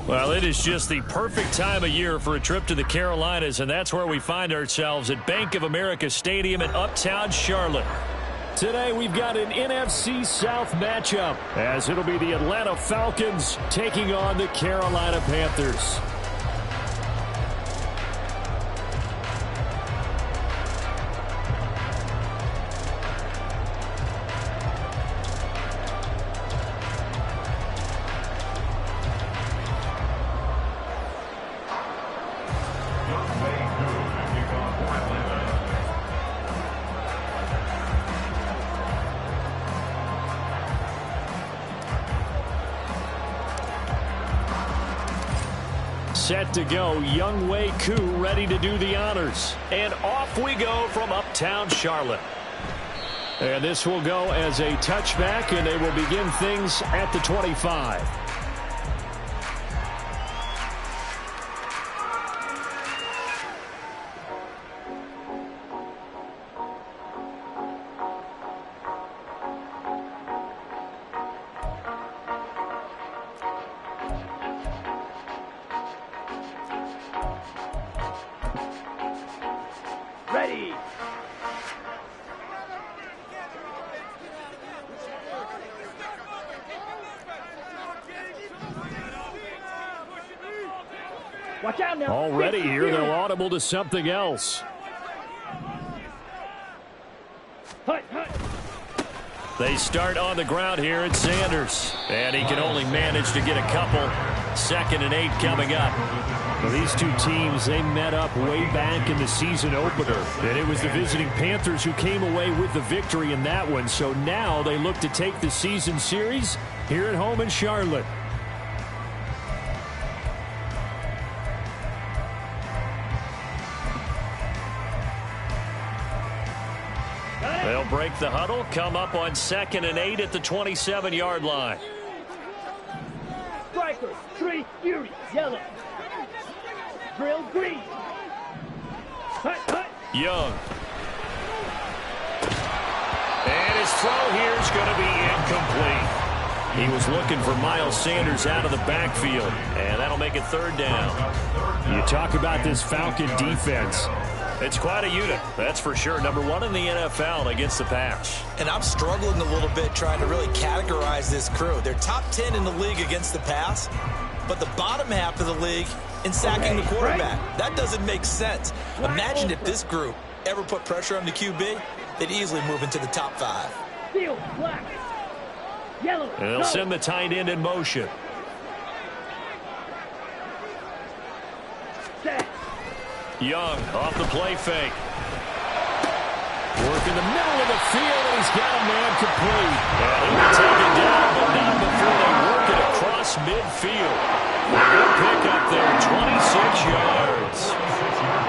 Well, it is just the perfect time of year for a trip to the Carolinas, and that's where we find ourselves at Bank of America Stadium in Uptown Charlotte. Today we've got an NFC South matchup, as it'll be the Atlanta Falcons taking on the Carolina Panthers. Set to go, Younghoe Koo ready to do the honors. And off we go from Uptown Charlotte. And this will go as a touchback, and they will begin things at the 25. Ready. Watch out now. Already here, they're audible to something else. Hut, hut. They start on the ground here at Sanders. And he can only manage to get a couple. 2nd and 8 coming up. Well, these two teams, they met up way back in the season opener. And it was the visiting Panthers who came away with the victory in that one. So now they look to take the season series here at home in Charlotte. They'll break the huddle, come up on 2nd and 8 at the 27-yard line. Strikers, 3, Fury, yellow. Drill, green. Hut, hut. Young. And his throw here is going to be incomplete. He was looking for Miles Sanders out of the backfield, and that'll make it 3rd down. You talk about this Falcon defense. It's quite a unit, that's for sure. Number 1 in the NFL against the pass. And I'm struggling a little bit trying to really categorize this crew. They're top 10 in the league against the pass, but the bottom half of the league in sacking the quarterback. That doesn't make sense. Imagine if this group ever put pressure on the QB, they'd easily move into the top 5. Field, black. Yellow. And they'll send the tight end in motion. Set. Young off the play fake. Work in the middle of the field, and he's got a man complete. And he'll be taken down, but not before they work it across midfield. Good pick up there, 26 yards.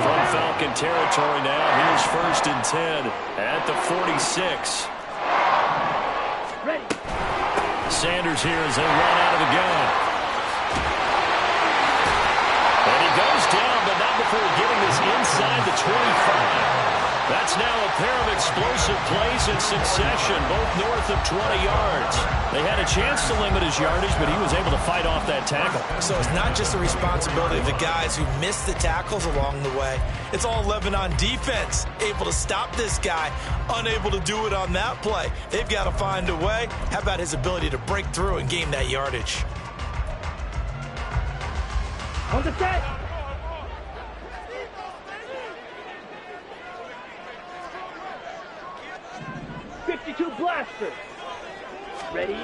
From Falcon territory now, here's 1st and 10 at the 46. Ready. Sanders here as they run out of the gun. And he goes down, but not before getting this inside the 25. That's now a pair of explosive plays in succession, both north of 20 yards. They had a chance to limit his yardage, but he was able to fight off that tackle. So it's not just the responsibility of the guys who missed the tackles along the way. It's all Lebanon defense, able to stop this guy, unable to do it on that play. They've got to find a way. How about his ability to break through and gain that yardage? On the set. Blaster. Ready.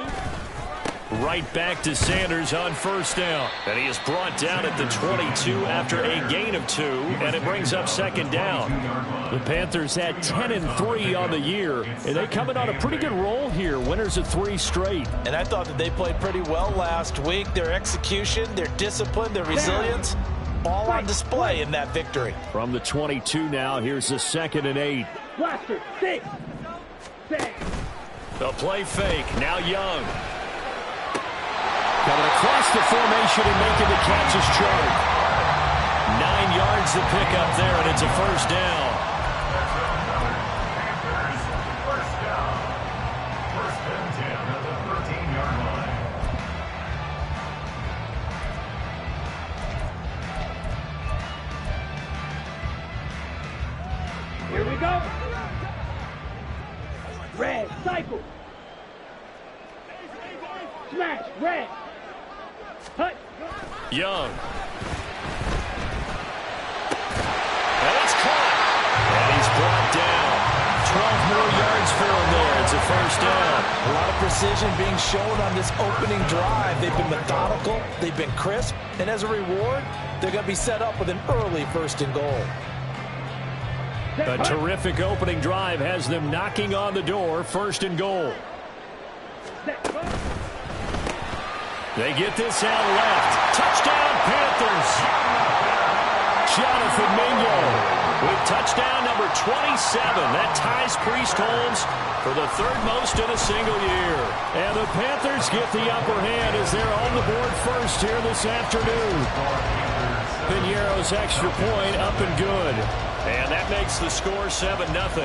Right back to Sanders on 1st down. And he is brought down at the 22 after a gain of 2. And it brings up 2nd down. The Panthers had 10-3 on the year. And they come in on a pretty good roll here. Winners of 3 straight. And I thought that they played pretty well last week. Their execution, their discipline, their resilience, all on display in that victory. From the 22 now, here's the 2nd and 8. Blaster, 6. The play fake, now Young. Coming across the formation and making the catch is Chark. 9 yards to pick up there, and it's a 1st down. cycle. Smash. Red. Hut. Young. And it's caught. And he's brought down. 12 more yards for him there. It's a first down. A lot of precision being shown on this opening drive. They've been methodical. They've been crisp. And as a reward, they're going to be set up with an early first and goal. A terrific opening drive has them knocking on the door. First and goal. They get this out left. Touchdown, Panthers. Jonathan Mingo with touchdown number 27. That ties Priest Holmes for the third most in a single year. And the Panthers get the upper hand as they're on the board first here this afternoon. Piñeiro's extra point up and good. And that makes the score 7-0.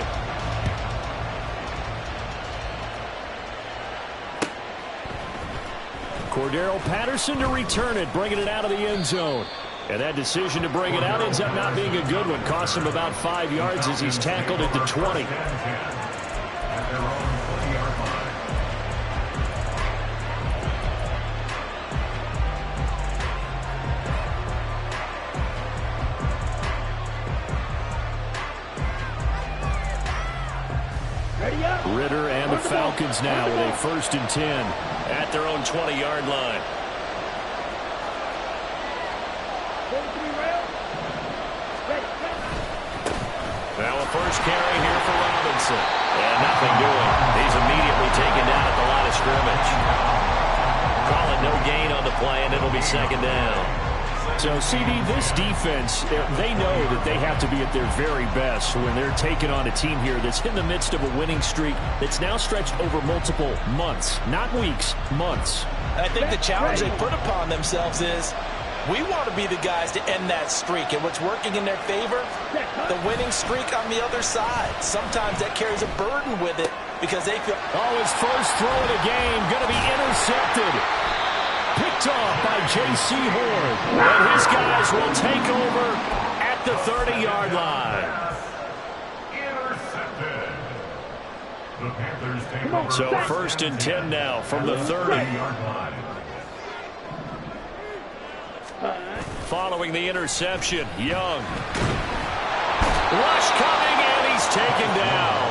Cordero Patterson to return it, bringing it out of the end zone. And that decision to bring it out ends up not being a good one. Costs him about 5 yards as he's tackled at the 20. Ritter and the Falcons now with a 1st and 10 at their own 20-yard line. Now a first carry here for Robinson. And nothing doing. He's immediately taken down at the line of scrimmage. Call it no gain on the play, and it'll be 2nd down. So, CD, this defense, they know that they have to be at their very best when they're taking on a team here that's in the midst of a winning streak that's now stretched over multiple months. Not weeks, months. I think the challenge they put upon themselves is we want to be the guys to end that streak. And what's working in their favor? The winning streak on the other side. Sometimes that carries a burden with it because they feel... Oh, his first throw of the game going to be intercepted. Picked off by J.C. Horn. And his guys will take over at the 30-yard line. So 1st and 10 now from the 30. Following the interception, Young. Rush coming, and he's taken down.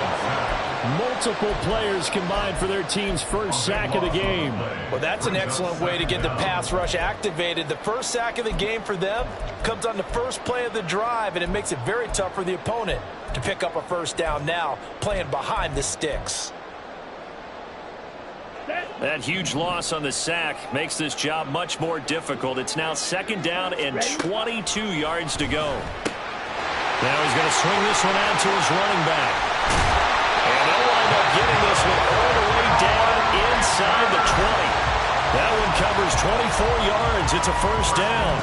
Multiple players combined for their team's first sack of the game. Well, that's an excellent way to get the pass rush activated. The first sack of the game for them comes on the first play of the drive, and it makes it very tough for the opponent to pick up a first down now, playing behind the sticks. That huge loss on the sack makes this job much more difficult. It's now 2nd down and 22 yards to go. Now he's going to swing this one out to his running back. And they'll wind up getting this one all the way down inside the 20. That one covers 24 yards. It's a first down.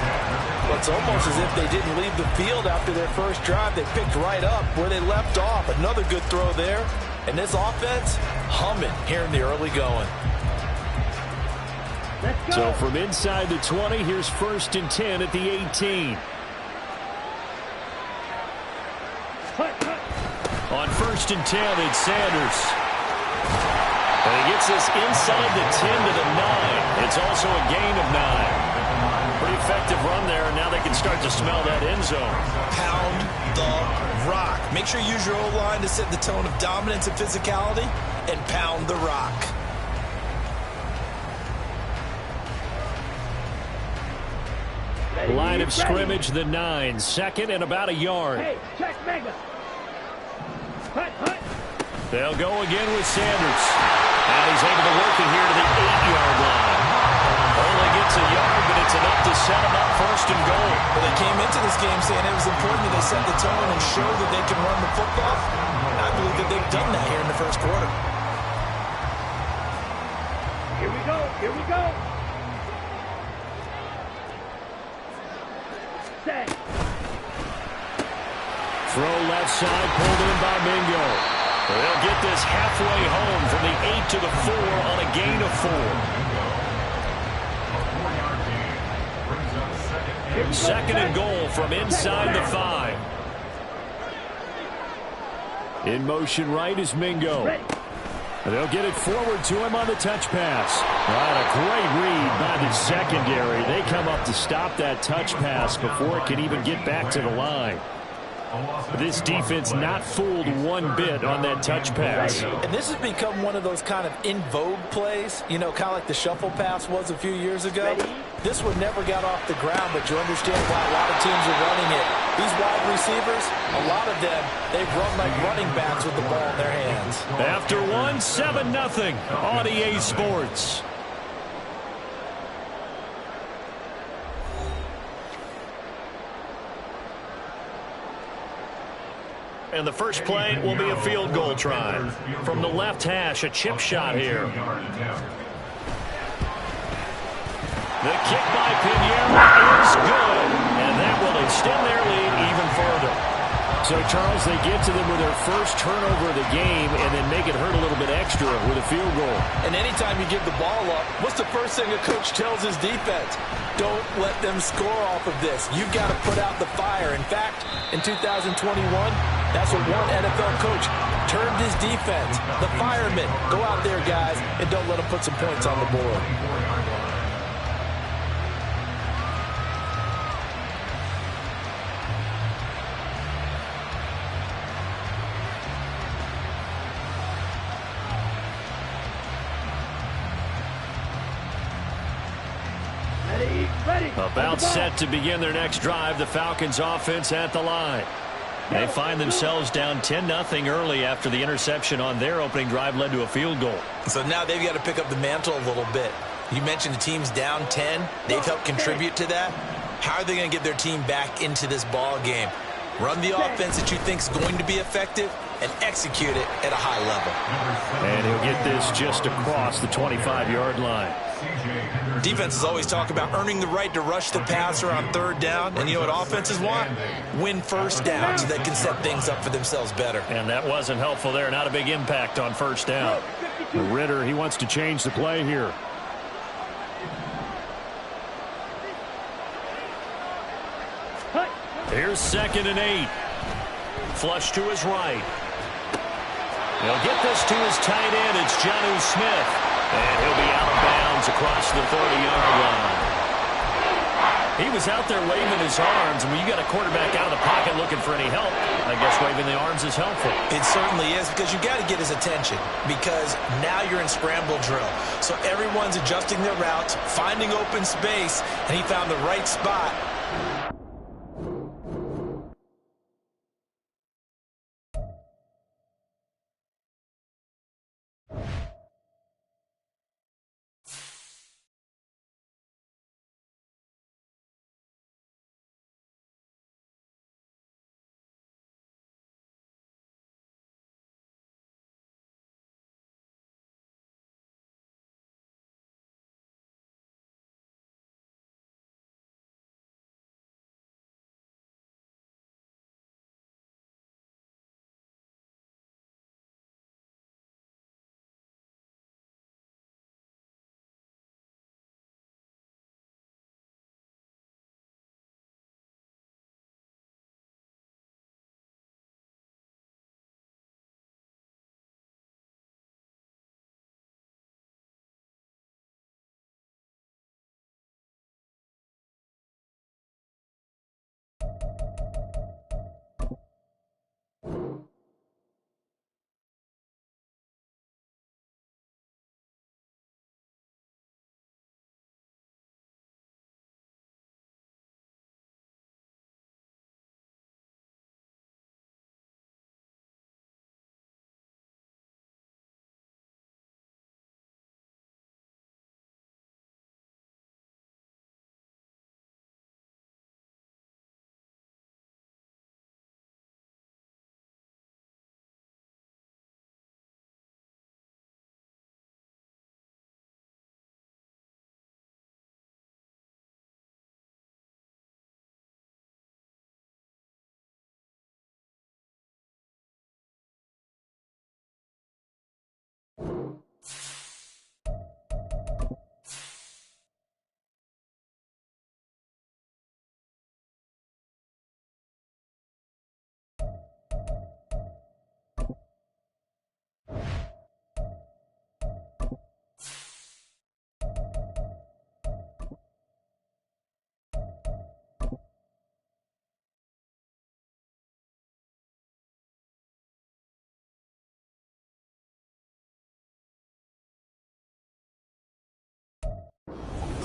Well, it's almost as if they didn't leave the field after their first drive. They picked right up where they left off. Another good throw there. And this offense, humming here in the early going. So from inside the 20, here's 1st and 10 at the 18. On 1st and 10, it's Sanders. And he gets this inside the 10 to the 9. It's also a gain of 9. Pretty effective run there, and now they can start to smell that end zone. Pound the rock. Make sure you use your O-line to set the tone of dominance and physicality, and pound the rock. Line of scrimmage, the 9. 2nd and about a yard. Hey, check Mega. Hut, hut. They'll go again with Sanders. And he's able to work it here to the 8-yard line. Only gets a yard, but it's enough to set him up 1st and goal. Well, they came into this game saying it was important that they set the tone and show that they can run the football. And I believe that they've done that here in the first quarter. Here we go. Here we go. Set. Throw left side, pulled in by Mingo. They'll get this halfway home from the 8 to the 4 on a gain of 4. 2nd and goal from inside the 5. In motion right is Mingo. They'll get it forward to him on the touch pass. Right, a great read by the secondary. They come up to stop that touch pass before it can even get back to the line. This defense not fooled one bit on that touch pass. And this has become one of those kind of in vogue plays, you know, kind of like the shuffle pass was a few years ago. This one never got off the ground, but you understand why a lot of teams are running it. These wide receivers, a lot of them, they've run like running backs with the ball in their hands. After one, 7-0 on EA Sports. And the first play will be a field goal try. From the left hash, a chip shot here. The kick by Pinheiro is good. And that will extend their lead even further. So, Charles, they get to them with their first turnover of the game and then make it hurt a little bit extra with a field goal. And anytime you give the ball up, what's the first thing a coach tells his defense? Don't let them score off of this. You've got to put out the fire. In fact, in 2021, that's what one NFL coach termed his defense. The firemen. Go out there, guys, and don't let them put some points on the board. About set to begin their next drive, the Falcons offense at the line. They find themselves down 10-0 early after the interception on their opening drive led to a field goal. So now they've got to pick up the mantle a little bit. You mentioned the team's down 10. They've helped contribute to that. How are they going to get their team back into this ball game? Run the offense that you think is going to be effective and execute it at a high level. And he'll get this just across the 25-yard line. Defenses always talk about earning the right to rush the passer on third down. And you know what offenses want? Win first down so they can set things up for themselves better. And that wasn't helpful there. Not a big impact on first down. Ritter, he wants to change the play here. Here's 2nd and 8. Flush to his right. He'll get this to his tight end. It's Jonnu Smith. And he'll be out of bounds across the 30-yard line. He was out there waving his arms. And when you got a quarterback out of the pocket looking for any help, I guess waving the arms is helpful. It certainly is, because you got to get his attention, because now you're in scramble drill. So everyone's adjusting their routes, finding open space, and he found the right spot.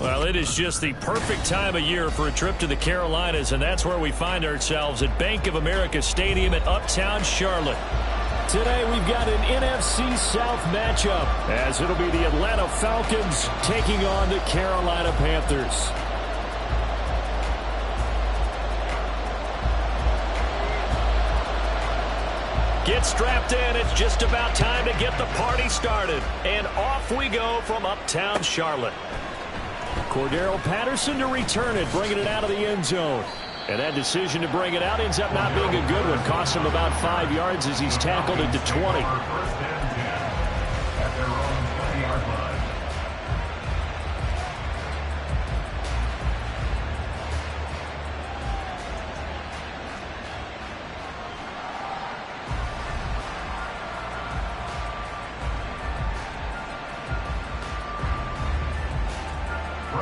Well, it is just the perfect time of year for a trip to the Carolinas, and that's where we find ourselves at Bank of America Stadium in Uptown Charlotte. Today we've got an NFC South matchup, as it'll be the Atlanta Falcons taking on the Carolina Panthers. Get strapped in. It's just about time to get the party started. And off we go from Uptown Charlotte. Cordero Patterson to return it, bringing it out of the end zone. And that decision to bring it out ends up not being a good one. Costs him about 5 yards as he's tackled into 20.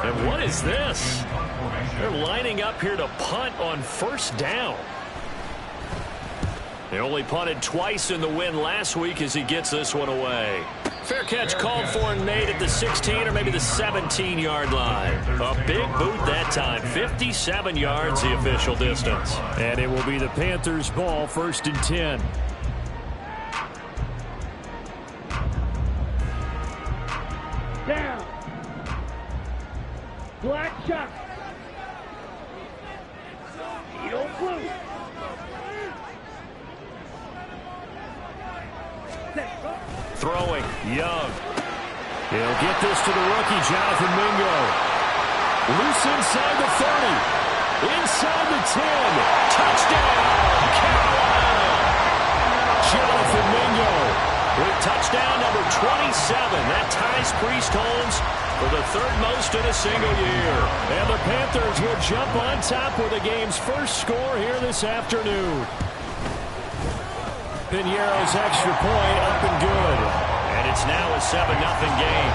And what is this? They're lining up here to punt on first down. They only punted twice in the win last week as he gets this one away. Fair catch called for and made at the 16 or maybe the 17-yard line. A big boot that time. 57 yards the official distance. And it will be the Panthers' ball, 1st and 10. Down. Black shot. Eagle blue. Throwing, Young. He'll get this to the rookie, Jonathan Mingo. Loose inside the 30. Inside the 10. Touchdown, Carolina. Jonathan Mingo with touchdown number 27. That ties Priest Holmes for the 3rd most in a single year. And the Panthers will jump on top with the game's first score here this afternoon. Piñeiro's extra point up and good. And it's now a 7-0 game.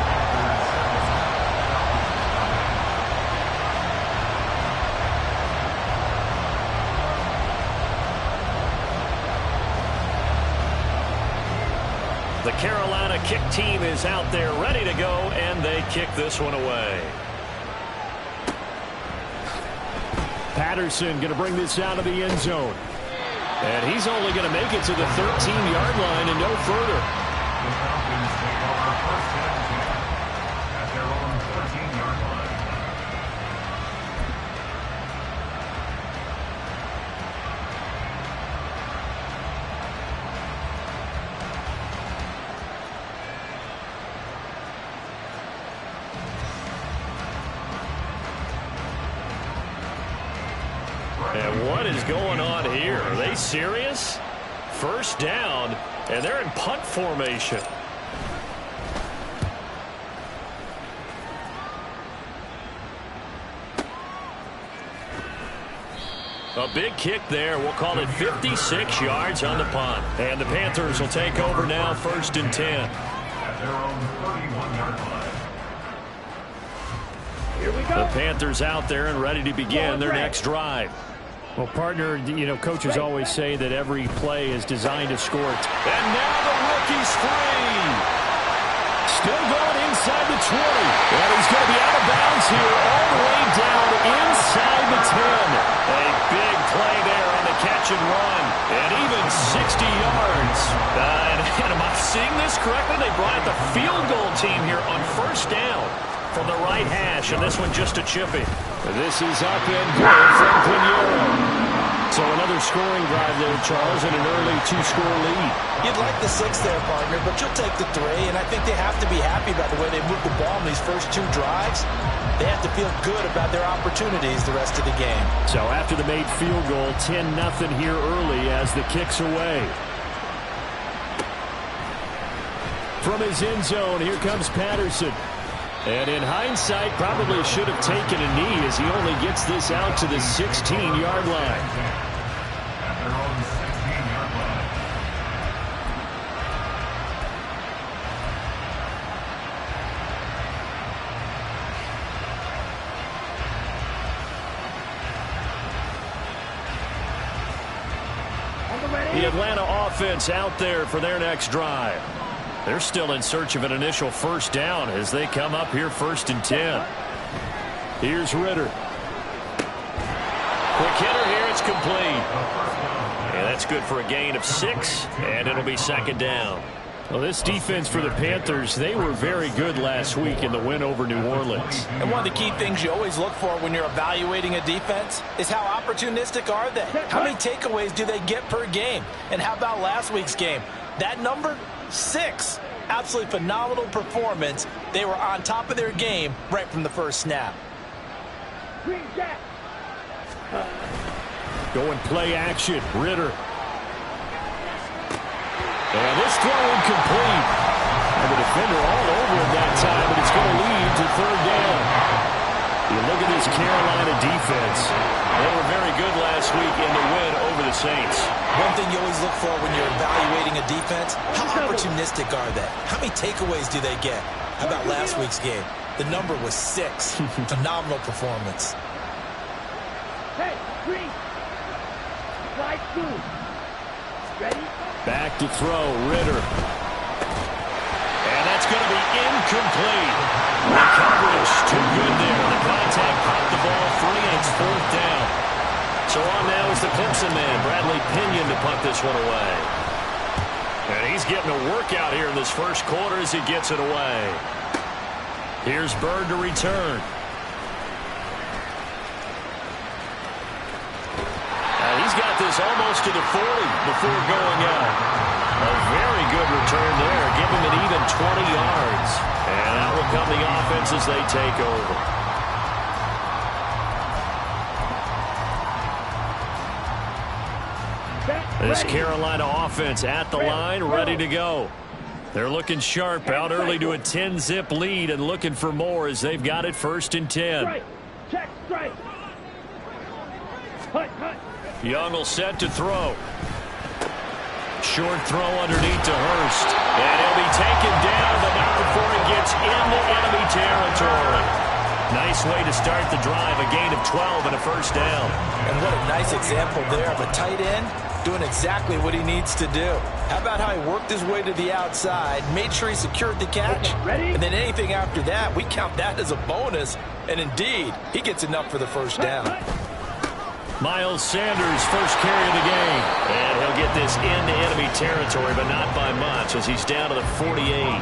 The Carolina kick team is out there ready to go, and they kick this one away. Patterson going to bring this out of the end zone. And he's only going to make it to the 13-yard line and no further. And what is going on here? Are they serious? First down, and they're in punt formation. A big kick there. We'll call it 56 yards on the punt. And the Panthers will take over now, 1st and 10. Here we go. The Panthers out there and ready to begin their next drive. Well, partner, you know, coaches always say that every play is designed to score. And now the rookie's free. Still going inside the 20. And he's going to be out of bounds here all the way down inside the 10. A big play there on the catch and run. And even 60 yards. And am I seeing this correctly? They brought out the field goal team here on first down from the right hash, and this one just a chippy. This is up and good from Piñeiro. So another scoring drive there, Charles, and an early 2-score lead. You'd like the 6 there, partner, but you'll take the 3, and I think they have to be happy about the way they moved the ball in these first 2 drives. They have to feel good about their opportunities the rest of the game. So after the made field goal, 10-0 here early as the kick's away. From his end zone, here comes Patterson. And in hindsight, probably should have taken a knee as he only gets this out to the 16-yard line. The Atlanta offense out there for their next drive. They're still in search of an initial first down as they come up here 1st and 10. Here's Ritter. Quick hitter here. It's complete. And that's good for a gain of 6, and it'll be second down. Well, this defense for the Panthers, they were very good last week in the win over New Orleans. And one of the key things you always look for when you're evaluating a defense is how opportunistic are they? How many takeaways do they get per game? And how about last week's game? That number, 6. Absolutely phenomenal performance. They were on top of their game right from the first snap. Going play action. Ritter. And this throw incomplete. And the defender all over it that time, but it's going to lead to third down. You look at this Carolina defense. They were very good last week in the win over the Saints. One thing you always look for when you're evaluating a defense, how opportunistic are they? How many takeaways do they get? How about last week's game? The number was 6. Phenomenal performance. Hey, green. Slide 2. Ready? Back to throw, Ritter. And that's going to be incomplete. The coverage too good there. The contact popped the ball free, and it's fourth down. So on now is the Clemson man, Bradley Pinion, to punt this one away. And he's getting a workout here in this first quarter as he gets it away. Here's Bird to return. He's got this almost to the 40 before going out. A very good return there. Give him an even 20 yards. And out will come the offense as they take over. This Carolina offense at the line, ready to go. They're looking sharp, out early to a 10-zip lead and looking for more as they've got it 1st and 10. Check, strike. Hut. Young will set to throw. Short throw underneath to Hurst. And he'll be taken down, but not before he gets into enemy territory. Nice way to start the drive. A gain of 12 and a first down. And what a nice example there of a tight end doing exactly what he needs to do. How about how he worked his way to the outside, made sure he secured the catch, and then anything after that, we count that as a bonus. And indeed, he gets enough for the first down. Miles Sanders, first carry of the game. And he'll get this into enemy territory, but not by much as he's down to the 48.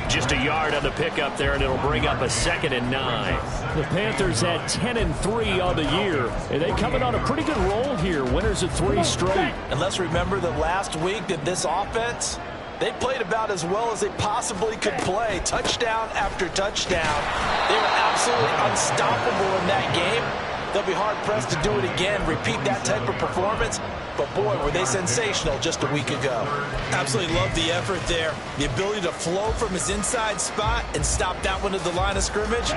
Just a yard on the pickup there, and it'll bring up a 2nd and 9. The Panthers at 10-3 on the year, and they coming on a pretty good roll here. Winners of 3 straight. And let's remember that last week that this offense, they played about as well as they possibly could play. Touchdown after touchdown. They were absolutely unstoppable in that game. They'll be hard-pressed to do it again, repeat that type of performance. But, boy, were they sensational just a week ago. Absolutely love the effort there. The ability to flow from his inside spot and stop that one at the line of scrimmage.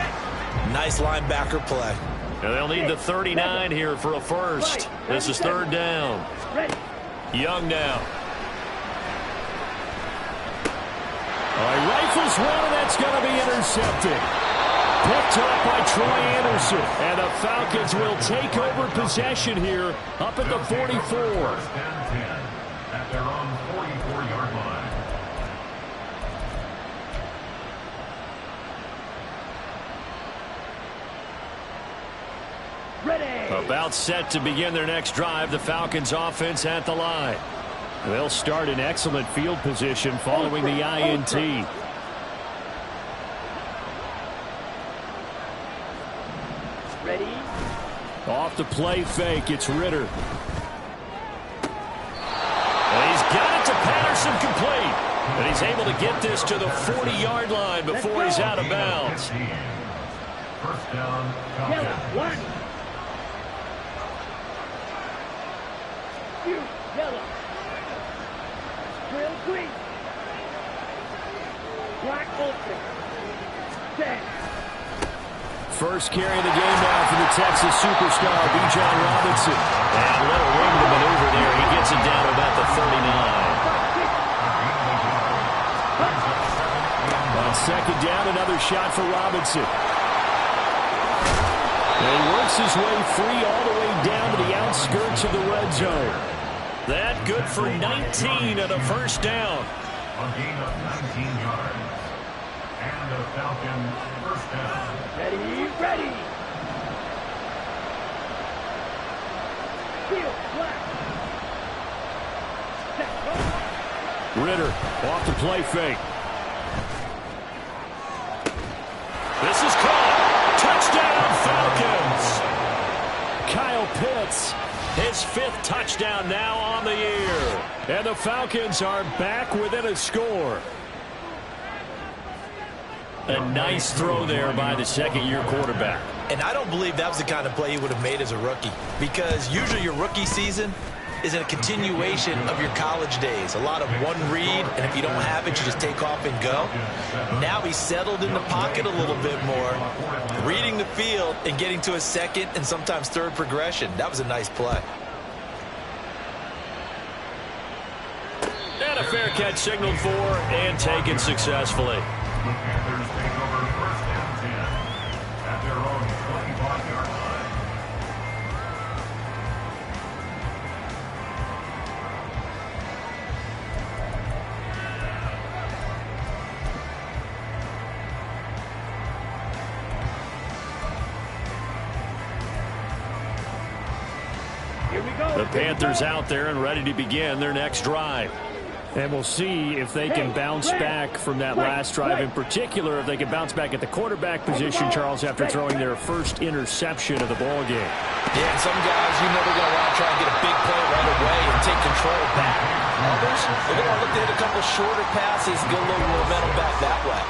Nice linebacker play. And they'll need the 39 here for a first. This is third down. Young now. All right, rifles one, and that's going to be intercepted. Picked up by Troy Anderson. And the Falcons will take over possession here up at the 44. At their own 44-yard line. Ready. About set to begin their next drive. The Falcons offense at the line. They'll start in excellent field position following the INT. Ready. Off the play fake, it's Ritter. And he's got it to Patterson, complete. And he's able to get this to the 40-yard line before he's out of bounds. First down, Yellow, one. You, yellow. Drill green. Black open. 10. First carry of the game now for the Texas superstar, Bijan Robinson. And a little room to maneuver there. He gets it down to about the 39. On second down, another shot for Robinson. And he works his way free all the way down to the outskirts of the red zone. That good for 19 and a first down. A gain of 19 yards. And the Falcons first down. Ready, ready. Field flat. Ritter off the play fake. This is caught. Touchdown, Falcons. Kyle Pitts, his 5th touchdown now on the year. And the Falcons are back within a score. A nice throw there by the second-year quarterback. And I don't believe that was the kind of play he would have made as a rookie, because usually your rookie season is a continuation of your college days. A lot of one read, and if you don't have it, you just take off and go. Now he's settled in the pocket a little bit more, reading the field and getting to a second and sometimes third progression. That was a nice play. And a fair catch signaled for and taken successfully. The Panthers take over first and 10 at their own 25-yard line. Here we go. The Panthers out there and ready to begin their next drive. And we'll see if they can bounce back from that last drive, in particular if they can bounce back at the quarterback position, Charles, after throwing their first interception of the ball game. Yeah, and some guys, you know, they're going to want to try and get a big play right away and take control back. Others, they're going to look to hit a couple shorter passes, get a little momentum back that way.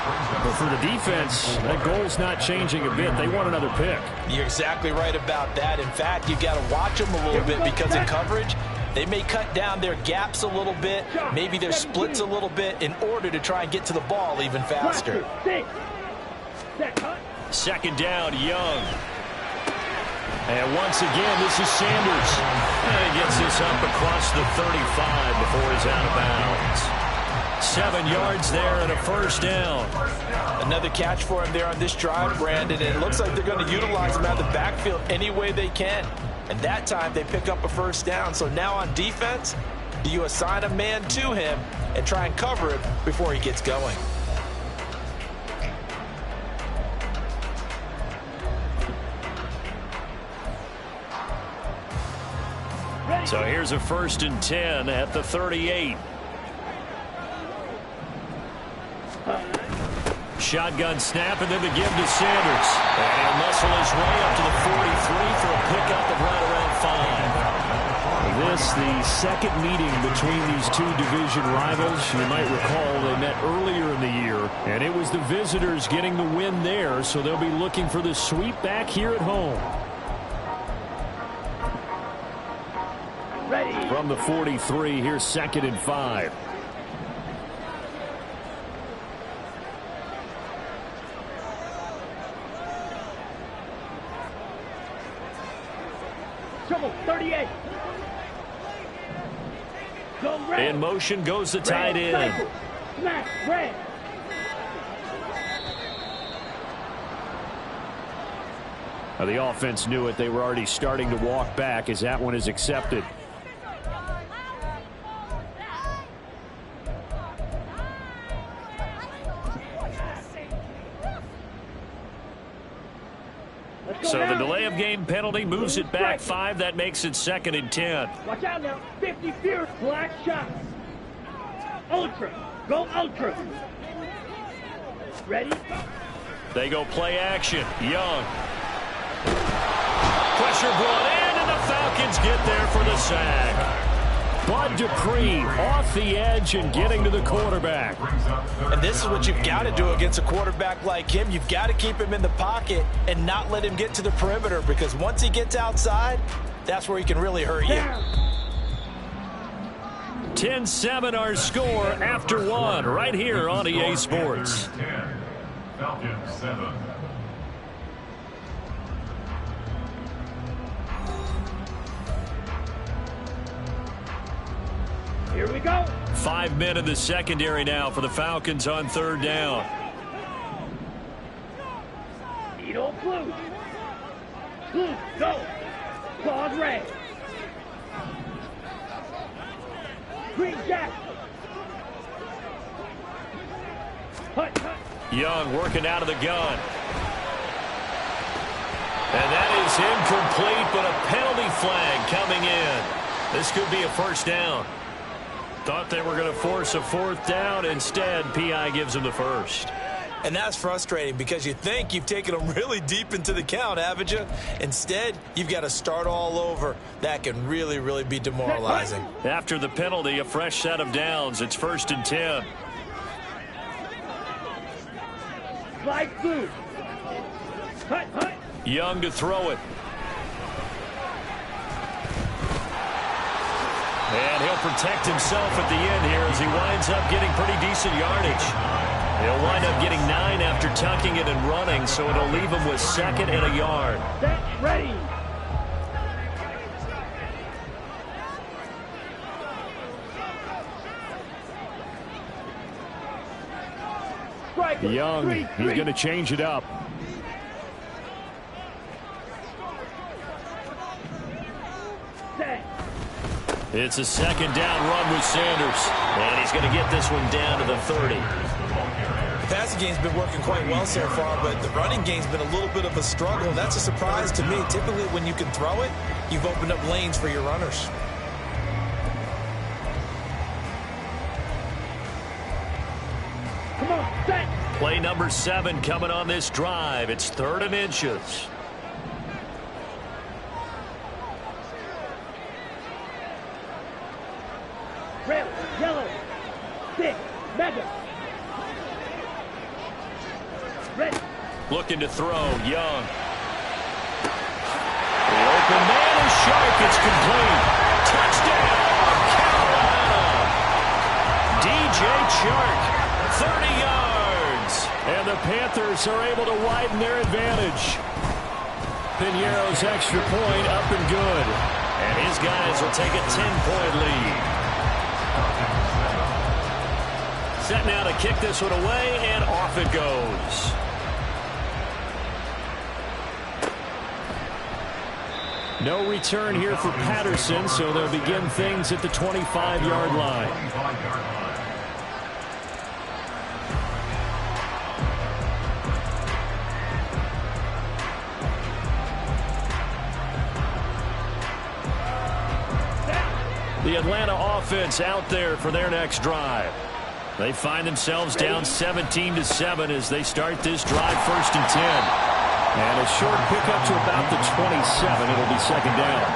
But for the defense, that goal's not changing a bit. They want another pick. You're exactly right about that. In fact, you've got to watch them a little bit, because in coverage, they may cut down their gaps a little bit, maybe their splits a little bit, in order to try and get to the ball even faster. Second down, Young. And once again, this is Sanders. And he gets this up across the 35 before he's out of bounds. 7 yards there and a first down. Another catch for him there on this drive, Brandon, and it looks like they're going to utilize him out of the backfield any way they can. And that time they pick up a first down. So now on defense, do you assign a man to him and try and cover it before he gets going? So here's a 1st and 10 at the 38. Shotgun snap, and then the give to Sanders. And he'll muscle his way up to the 43 for a pickup of right around 5. This, the second meeting between these two division rivals. You might recall they met earlier in the year, and it was the visitors getting the win there, so they'll be looking for the sweep back here at home. Ready. From the 43, here's 2nd and 5. Trouble, 38. Go red. In motion goes the tight end. Smash, red. Now the offense knew it. They were already starting to walk back as that one is accepted. So the delay of game penalty moves it back 5. That makes it 2nd and 10. Watch out now. 50 fierce black shots. Ultra. Go ultra. Ready? They go play action. Young. Pressure brought in, and the Falcons get there for the sack. Bud Dupree off the edge and getting to the quarterback. And this is what you've got to do against a quarterback like him. You've got to keep him in the pocket and not let him get to the perimeter, because once he gets outside, that's where he can really hurt you. 10-7 our score after 1 right here on EA Sports. 10, Falcons 7. Here we go. 5 men in the secondary now for the Falcons on 3rd down. Edo blue. Blue, go. Claws red. Green jack. Hut, hut. Young working out of the gun. And that is incomplete, but a penalty flag coming in. This could be a first down. Thought they were going to force a fourth down. Instead, P.I. gives them the first. And that's frustrating because you think you've taken them really deep into the count, haven't you? Instead, you've got to start all over. That can really, really be demoralizing. After the penalty, a fresh set of downs. It's 1st and 10. Slide through. Hut. Young to throw it. And he'll protect himself at the end here as he winds up getting pretty decent yardage. He'll wind up getting 9 after tucking it and running, so it'll leave him with 2nd and a yard. Set, ready. Young, he's going to change it up. It's a 2nd down run with Sanders. And he's going to get this one down to the 30. The passing game's been working quite well so far, but the running game's been a little bit of a struggle. That's a surprise to me. Typically, when you can throw it, you've opened up lanes for your runners. Come on, set. Play number 7 coming on this drive. It's 3rd and inches. Red, yellow, 6, mega. Red. Looking to throw, Young. The open man is sharp. It's complete. Touchdown, Carolina. DJ Chark, 30 yards. And the Panthers are able to widen their advantage. Piñeiro's extra point up and good. And his guys will take a 10-point lead. Set now to kick this one away, and off it goes. No return here for Patterson, so they'll begin things at the 25-yard line. The Atlanta offense out there for their next drive. They find themselves down 17-7 as they start this drive 1st and 10. And a short pickup to about the 27. It'll be 2nd down.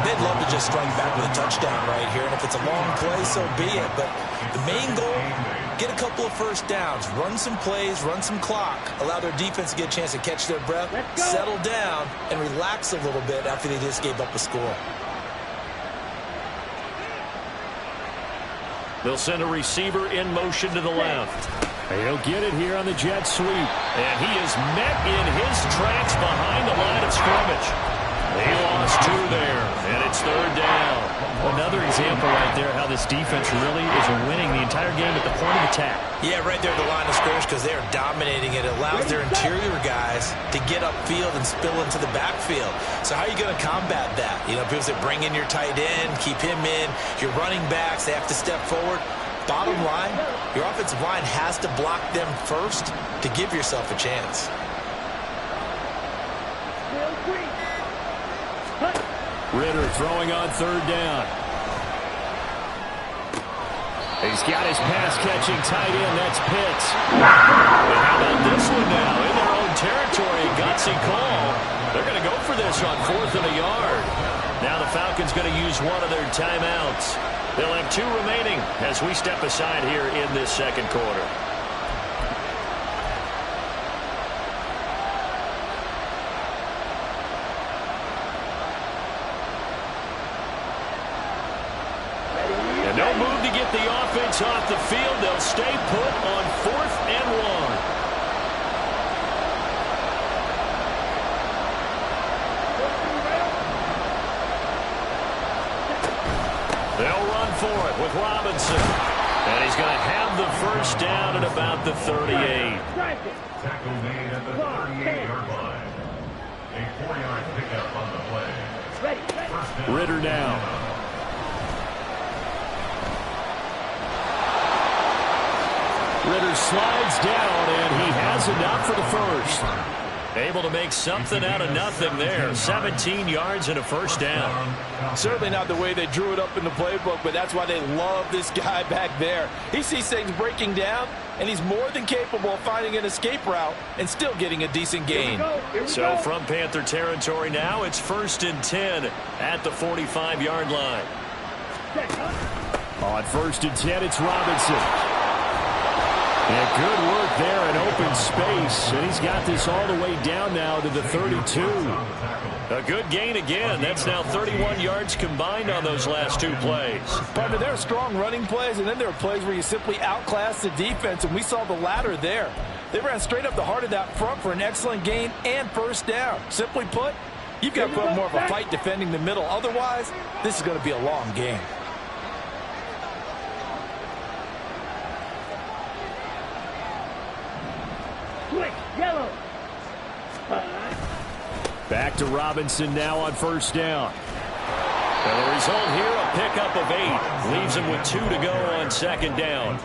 They'd love to just strike back with a touchdown right here, and if it's a long play, so be it. But the main goal, get a couple of first downs, run some plays, run some clock, allow their defense to get a chance to catch their breath, settle down, and relax a little bit after they just gave up a score. They'll send a receiver in motion to the left. He'll get it here on the jet sweep. And he is met in his tracks behind the line of scrimmage. They lost 2 there, and it's 3rd down. Another example right there how this defense really is winning the entire game at the point of attack. Yeah, right there at the line of scrimmage because they are dominating it. It allows their interior guys to get upfield and spill into the backfield. So how are you going to combat that? You know, people say bring in your tight end, keep him in. Your running backs, they have to step forward. Bottom line, your offensive line has to block them first to give yourself a chance. Ritter throwing on 3rd down. He's got his pass-catching tight end. That's Pitts. And how about this one now? In their own territory, gutsy call. They're going to go for this on 4th and a yard. Now the Falcons going to use one of their timeouts. They'll have 2 remaining as we step aside here in this 2nd quarter. And no move to get the offense off the field. They'll stay put on 4th and 1. They'll run for it with Robinson. And he's going to have the first down at about the 38. Tackle made at the 38-yard line. A 4-yard pickup on the play. Ritter now. Ritter slides down, and he has enough for the first. Able to make something out of nothing there. 17 yards and a first down. Certainly not the way they drew it up in the playbook, but that's why they love this guy back there. He sees things breaking down, and he's more than capable of finding an escape route and still getting a decent gain. So from Panther territory now, it's 1st and 10 at the 45-yard line. On 1st and 10, it's Robinson. And good work there in open space, and he's got this all the way down now to the 32. A good gain again. That's now 31 yards combined on those last two plays. Partner, there are strong running plays, and then there are plays where you simply outclass the defense, and we saw the latter there. They ran straight up the heart of that front for an excellent gain and first down. Simply put, you've got to put more of a fight defending the middle. Otherwise, this is going to be a long game. Yellow. Back to Robinson now on first down. And the result here, a pickup of 8. Leaves him with 2 to go on second down.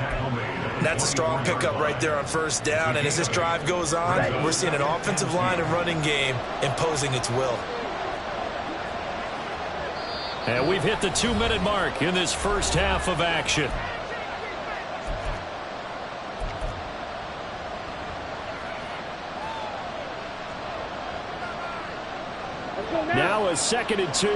That's a strong pickup right there on first down. And as this drive goes on, we're seeing an offensive line and running game imposing its will. And we've hit the 2-minute mark in this first half of action. Now a 2nd and 2.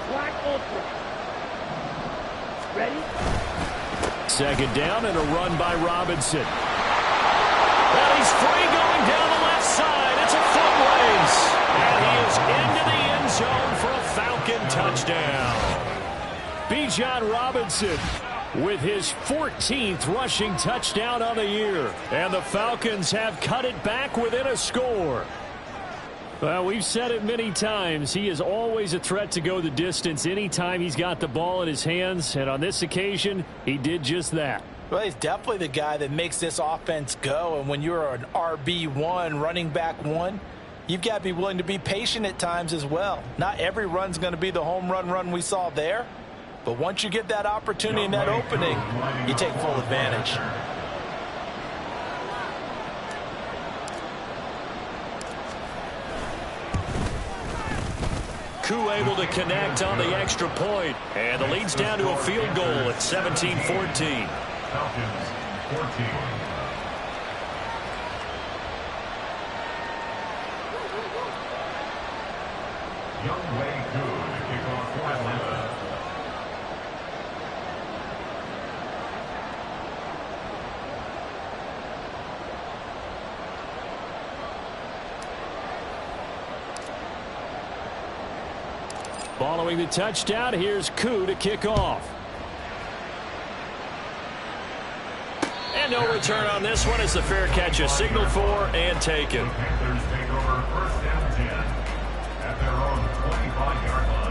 Black ultra. Ready? 2nd down and a run by Robinson. And he's free going down the left side. It's a foot race. And he is into the end zone for a Falcon touchdown. Bijan Robinson with his 14th rushing touchdown on the year. And the Falcons have cut it back within a score. Well, we've said it many times. He is always a threat to go the distance anytime he's got the ball in his hands. And on this occasion, he did just that. Well, he's definitely the guy that makes this offense go. And when you're an RB1, running back 1, you've got to be willing to be patient at times as well. Not every run's going to be the home run we saw there. But once you get that opportunity and that opening, you take full advantage. Koo able to connect on the extra point. And the lead's down to a field goal at 17-14. Falcons 14. Young Wei Koo to kick off for Atlanta. Following the touchdown, here's Koo to kick off. And no return on this one as the fair catch is signaled for and taken. The Panthers take over 1st down 10 at their own 25-yard line.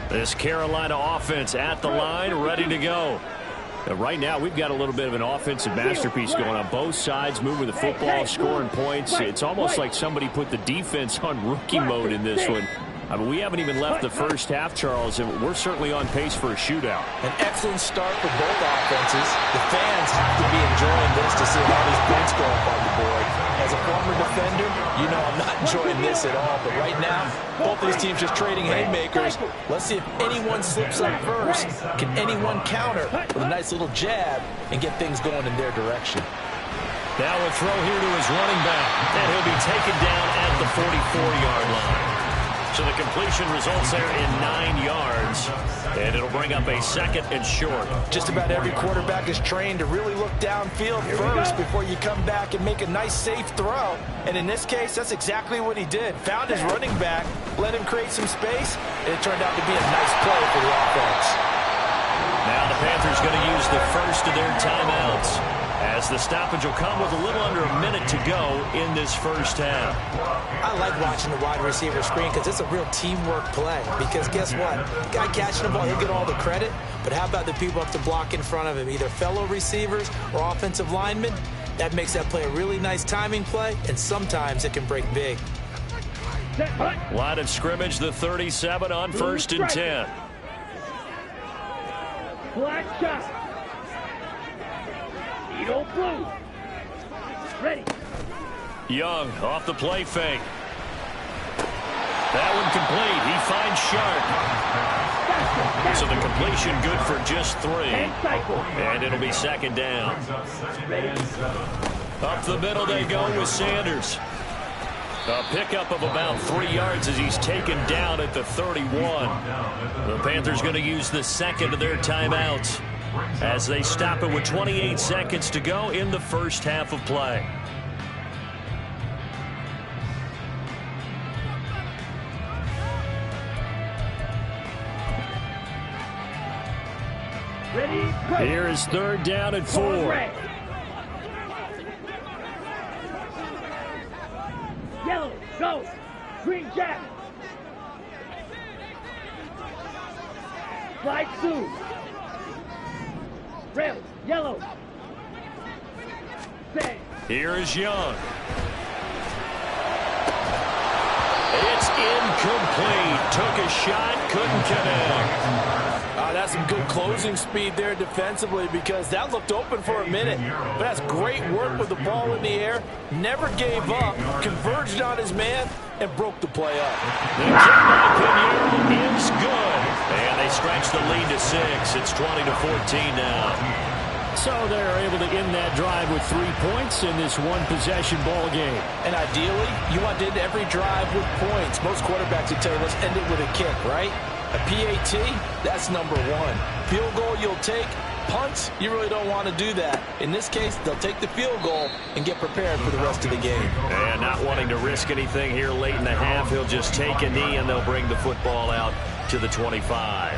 This Carolina offense at the line, ready to go. Right now, we've got a little bit of an offensive masterpiece going on. Both sides moving the football, scoring points. It's almost like somebody put the defense on rookie mode in this one. I mean, we haven't even left the first half, Charles, and we're certainly on pace for a shootout. An excellent start for both offenses. The fans have to be enjoying this to see how these points go up on the board. As a former defender, you know I'm not enjoying this at all. But right now, both these teams just trading haymakers. Let's see if anyone slips up first. Can anyone counter with a nice little jab and get things going in their direction? Now a throw here to his running back. And he'll be taken down at the 44-yard line. So the completion results there in 9 yards. And it'll bring up a 2nd and short. Just about every quarterback is trained to really look downfield first before you come back and make a nice, safe throw. And in this case, that's exactly what he did. Found his running back, let him create some space, and it turned out to be a nice play for the offense. Now the Panthers going to use the first of their timeouts, as the stoppage will come with a little under a minute to go in this first half. I like watching the wide receiver screen because it's a real teamwork play. Because guess what? The guy catching the ball, he'll get all the credit. But how about the people up to block in front of him, either fellow receivers or offensive linemen? That makes that play a really nice timing play, and sometimes it can break big. Line of scrimmage, the 37 on 1st and 10. Black shot. Eagle blue. Ready. Young off the play fake. That one complete. He finds Sharp. So the completion good for just 3. And it'll be 2nd down. Up the middle they go with Sanders. A pickup of about 3 yards as he's taken down at the 31. The Panthers going to use the 2nd of their timeouts as they stop it with 28 seconds to go in the first half of play. Here is 3rd down and 4. Yellow, go. Green jack. Slide two. Red, yellow. Say. Here is Young. It's incomplete. Took a shot, couldn't connect. That's some good closing speed there defensively, because that looked open for a minute. But that's great work with the ball in the air. Never gave up, converged on his man, and broke the play up. The kick by Pinheiro is good. And they stretch the lead to 6. It's 20-14 now. So they're able to end that drive with 3 points in this one-possession ball game. And ideally, you want to end every drive with points. Most quarterbacks would tell you, let's end it with a kick, right? A PAT, that's number 1. Field goal you'll take. Punts, you really don't want to do that. In this case, they'll take the field goal and get prepared for the rest of the game. And not wanting to risk anything here late in the half, he'll just take a knee and they'll bring the football out to the 25.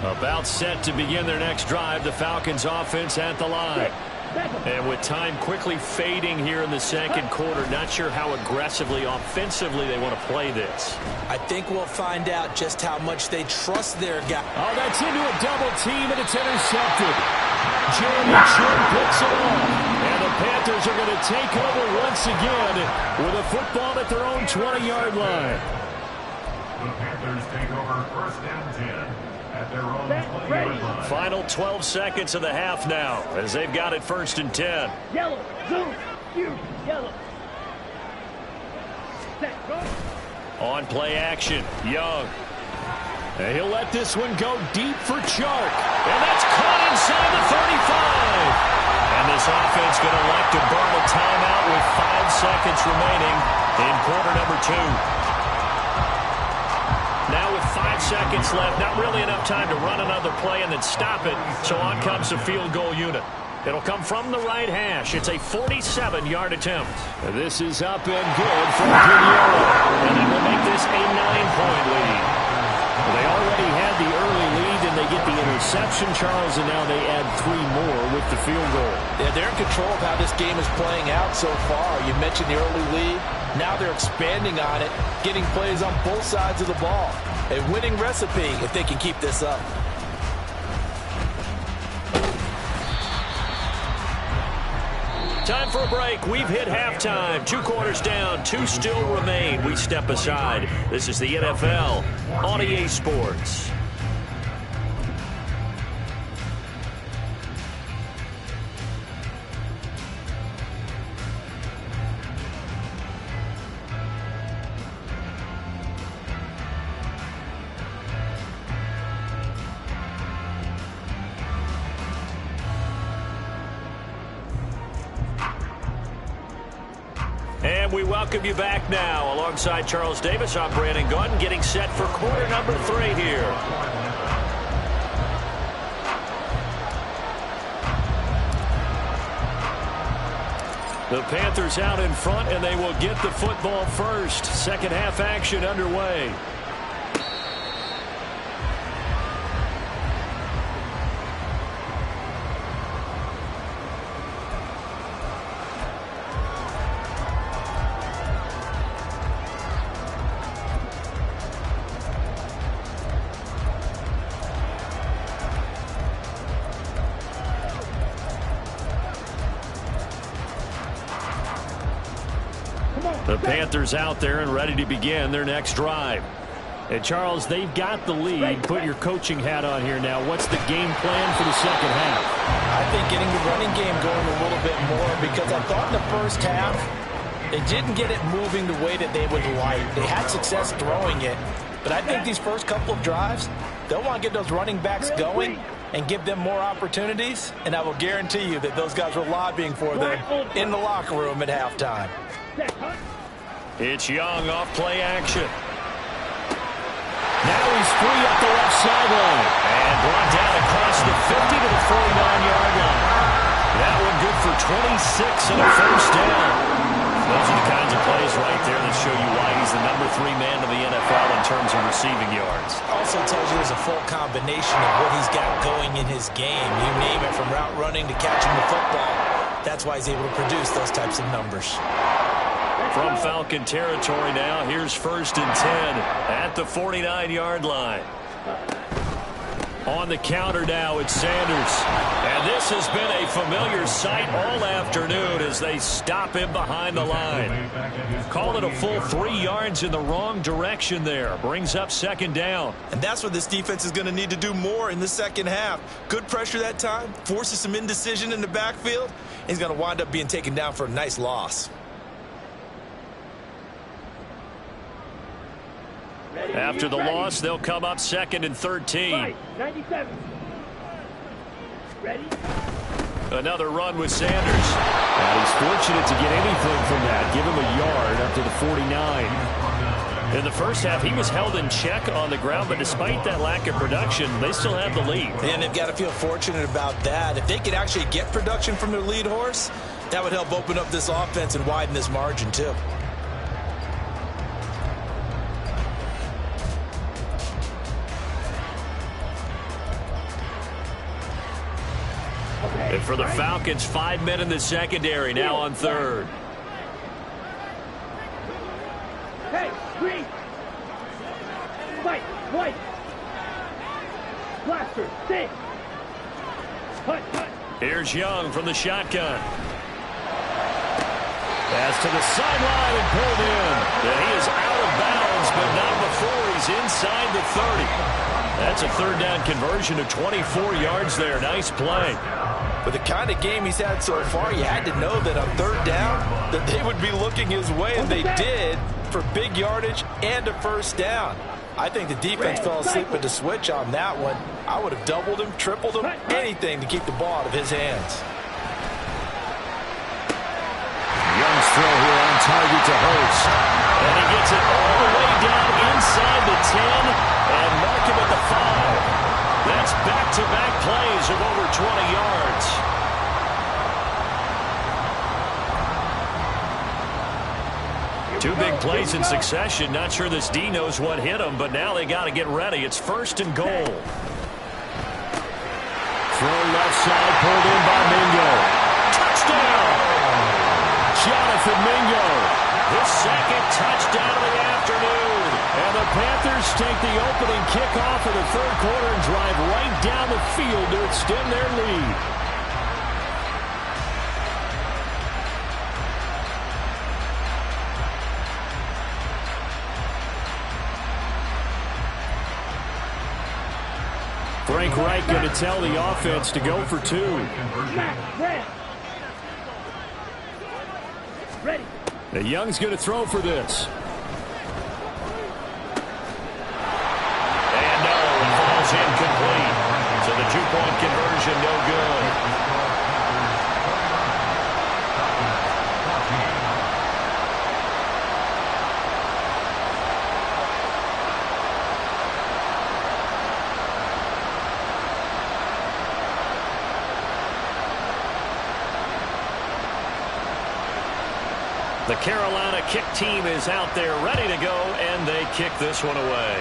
About set to begin their next drive, the Falcons offense at the line. And with time quickly fading here in the second quarter, not sure how aggressively, offensively they want to play this. I think we'll find out just how much they trust their guy. Oh, that's into a double team, and it's intercepted. Jeremy Chin picks it off. And the Panthers are going to take over once again with a football at their own 20-yard line. The Panthers take over 1st and 10. Final 12 seconds of the half now as they've got it 1st and 10. Yellow, zoom, huge, yellow. Set, go. On play action, Young. And he'll let this one go deep for Chark. And that's caught inside the 35. And this offense going to elect to burn a timeout with 5 seconds remaining in quarter number 2. Now with 5 seconds left, not really enough time to run another play and then stop it. So on comes the field goal unit. It'll come from the right hash. It's a 47-yard attempt. This is up and good for Pinheiro. And that will make this a 9-point lead. They already had the early lead, and they get the interception, Charles, and now they add 3 more with the field goal. Yeah, they're in control of how this game is playing out so far. You mentioned the early lead. Now they're expanding on it, getting plays on both sides of the ball. A winning recipe if they can keep this up. Time for a break. We've hit halftime. 2 quarters down. 2 still remain. We step aside. This is the NFL on EA Sports. And we welcome you back now. Alongside Charles Davis, I'm Brandon Gaudin, getting set for quarter number 3 here. The Panthers out in front, and they will get the football first. Second half action underway. The Panthers out there and ready to begin their next drive. And Charles, they've got the lead. Put your coaching hat on here now. What's the game plan for the second half? I think getting the running game going a little bit more, because I thought in the first half they didn't get it moving the way that they would like. They had success throwing it, but I think these first couple of drives, they'll want to get those running backs going and give them more opportunities, and I will guarantee you that those guys were lobbying for them in the locker room at halftime. It's Young off play action. Now he's free up the left sideline. And brought down across the 50 to the 49-yard line. That one good for 26 and a first down. Those are the kinds of plays right there that show you why he's the number 3 man in the NFL in terms of receiving yards. Also tells you there's a full combination of what he's got going in his game. You name it, from route running to catching the football. That's why he's able to produce those types of numbers. From Falcon territory now, here's 1st and 10 at the 49-yard line. On the counter now, it's Sanders. And this has been a familiar sight all afternoon as they stop him behind the line. Call it a full 3 yards in the wrong direction there. Brings up 2nd down. And that's what this defense is going to need to do more in the second half. Good pressure that time, forces some indecision in the backfield. He's going to wind up being taken down for a nice loss. After the loss, they'll come up 2nd and 13. 97. Ready? Another run with Sanders. And he's fortunate to get anything from that. Give him a yard up to the 49. In the first half, he was held in check on the ground, but despite that lack of production, they still have the lead. And they've got to feel fortunate about that. If they could actually get production from their lead horse, that would help open up this offense and widen this margin too. And for the Falcons, 5 men in the secondary, now on 3rd. Hey, green. Fight, white. Blaster, stay. Hut. Here's Young from the shotgun. Pass to the sideline and pulled in. And he is out of bounds, but not before he's inside the 30. That's a 3rd down conversion of 24 yards there. Nice play. With the kind of game he's had so far, you had to know that on 3rd down that they would be looking his way, and they did, for big yardage and a first down. I think the defense fell asleep at the switch on that one. I would have doubled him, tripled him, anything to keep the ball out of his hands. Young's throw here on target to Hurst. And he gets it all the way down inside the 10 and mark him at the 5. That's back-to-back plays of over 20 yards. Two big plays in succession. Not sure this D knows what hit him, but now they got to get ready. It's 1st and goal. Throw left side, pulled in by Mingo. Touchdown! Jonathan Mingo, his 2nd touchdown of the afternoon. And the Panthers take the opening kickoff of the 3rd quarter and drive right down the field to extend their lead. Frank Reich going to tell the offense to go for 2. Ready. The Young's going to throw for this. And no, it falls incomplete. So the 2-point conversion no good. The Carolina kick team is out there ready to go, and they kick this one away.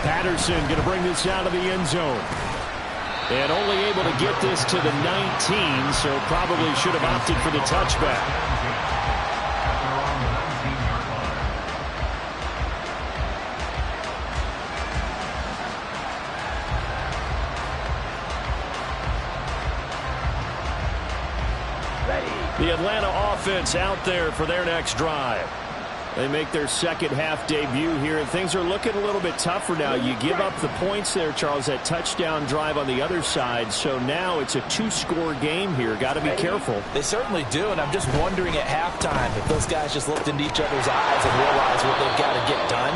Patterson going to bring this out of the end zone. And only able to get this to the 19, so probably should have opted for the touchback. The Atlanta offense out there for their next drive. They make their second half debut here, and things are looking a little bit tougher now. You give up the points there, Charles, that touchdown drive on the other side. So now it's a two-score game here. Got to be careful. They certainly do, and I'm just wondering at halftime if those guys just looked into each other's eyes and realized what they've got to get done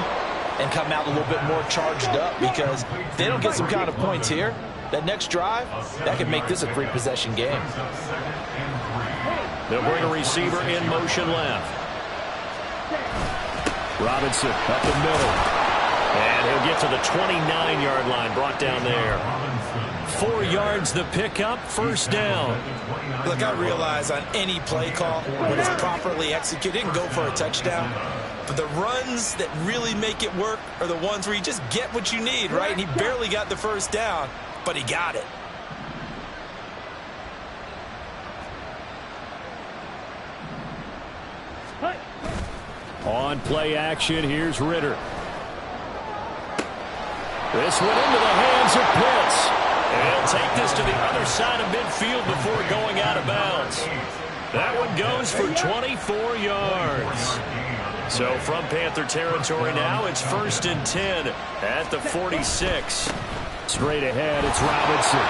and come out a little bit more charged up, because if they don't get some kind of points here, that next drive, that could make this a three-possession game. They'll bring a receiver in motion left. Robinson up the middle. And he'll get to the 29-yard line, brought down there. 4 yards the pickup, first down. Look, I realize on any play call, when it's properly executed, it can go for a touchdown. But the runs that really make it work are the ones where you just get what you need, right? And he barely got the first down, but he got it. On play action, here's Ritter. This went into the hands of Pitts. And he'll take this to the other side of midfield before going out of bounds. That one goes for 24 yards. So from Panther territory now, it's 1st and 10 at the 46. Straight ahead, it's Robinson.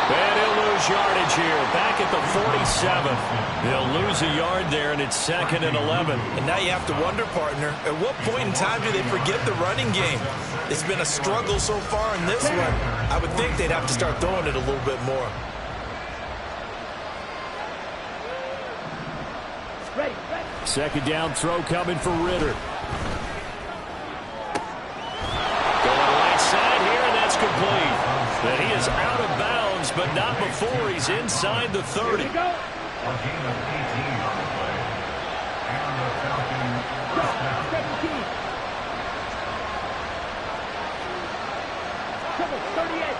And he'll lose yardage here, back at the 47. They'll lose a yard there, and it's 2nd and 11. And now you have to wonder, partner, at what point in time do they forget the running game? It's been a struggle so far in this one. I would think they'd have to start throwing it a little bit more. Second down throw coming for Ritter. Going right side here, and that's complete. But he is out of bounds, but not before he's inside the 30. A gain of 18 on the play. And the Falcons first down. 17. Trouble, 38.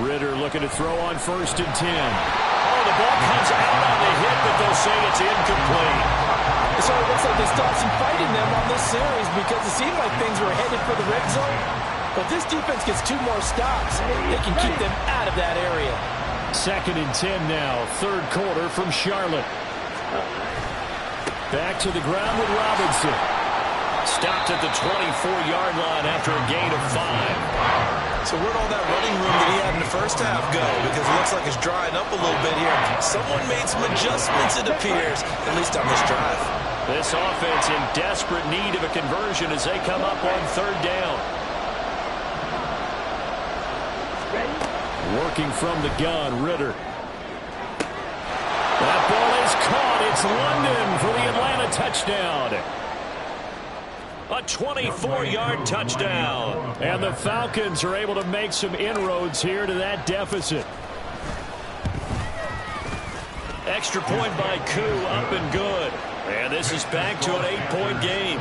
Ritter looking to throw on 1st and 10. Oh, the ball comes out on the hit, but they'll say it's incomplete. So it looks like they stopped some fighting them on this series, because it seemed like things were headed for the red zone. But this defense gets 2 more stops. They can keep them out of that area. 2nd and 10 now, 3rd quarter from Charlotte. Back to the ground with Robinson. Stopped at the 24-yard line after a gain of 5. So where'd all that running room that he had in the first half go? Because it looks like it's drying up a little bit here. Someone made some adjustments, it appears, at least on this drive. This offense in desperate need of a conversion as they come up on 3rd down. Working from the gun, Ritter. That ball is caught. It's London for the Atlanta touchdown. A 24-yard touchdown. And the Falcons are able to make some inroads here to that deficit. Extra point by Koo, up and good. And this is back to an 8-point game.